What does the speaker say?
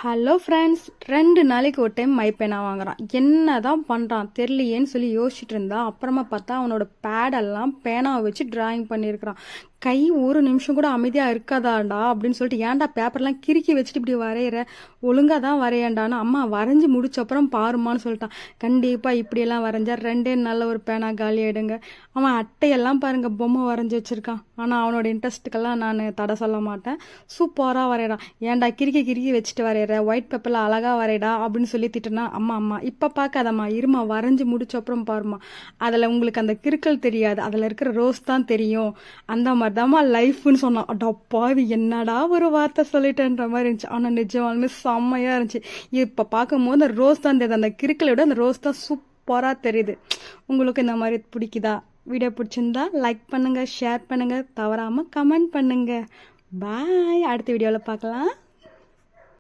Hello friends, 2 நாளைக்கு ஒரு time my பேனா வாங்குறான். என்ன தான் பண்ணுறான் தெரியலையேன்னு சொல்லி யோசிச்சுட்டு இருந்தா, அப்புறமா பார்த்தா அவனோட பேடெல்லாம் பேனாவை வச்சு டிராயிங் பண்ணியிருக்கிறான். கை ஒரு நிமிஷம் கூட அமைதியாக இருக்காதாடா அப்படின்னு சொல்லிட்டு, ஏன்டா பேப்பர்லாம் கிறுக்கி வச்சுட்டு இப்படி வரைகிற, ஒழுங்காக தான் வரையண்டான்னு அம்மா வரைஞ்சி முடிச்ச அப்புறம் பாருமான்னு சொல்லிட்டான். கண்டிப்பாக இப்படியெல்லாம் வரைஞ்சா 2 நாளில் ஒரு பேனா காலி ஆகிடுங்க. அவன் அட்டையெல்லாம் பாருங்க பொம்மை வரைஞ்சி வச்சுருக்கான். ஆனால் அவனோட இன்ட்ரெஸ்ட்டுக்கெல்லாம் நான் தடை சொல்ல மாட்டேன். சூப்பராக வரைகிறான். ஏன்டா கிறுக்கி கிறுக்கி வச்சுட்டு வரைகிற, ஒயிட் பேப்பரில் அழகாக வரைடா அப்படின்னு சொல்லி திட்டுனா, அம்மா இப்போ பார்க்காதம்மா, இருமா வரைஞ்சி முடிச்ச அப்புறம் பாருமா, அதில் உங்களுக்கு அந்த கிறுக்கல் தெரியாது, அதில் இருக்கிற ரோஸ் தான் தெரியும், அந்த மாதிரி தாம்மா லைஃப்னு சொன்னான். அடப்பாவி, என்னடா ஒரு வார்த்தை சொல்லிட்டேன்ற மாதிரி இருந்துச்சு. ஆனால் நிஜமாலுமே செம்மையாக இருந்துச்சு. இப்போ பார்க்கும்போது அந்த ரோஸ் தான் தெரியுது, அந்த கிறுக்கலை விட அந்த ரோஸ் தான் சூப்பராக தெரியுது. உங்களுக்கு இந்த மாதிரி பிடிக்குதா? வீடியோ பிடிச்சிருந்தா லைக் பண்ணுங்கள், ஷேர் பண்ணுங்கள், தவறாமல் கமெண்ட் பண்ணுங்கள். பாய், அடுத்த வீடியோவில் பார்க்கலாம்.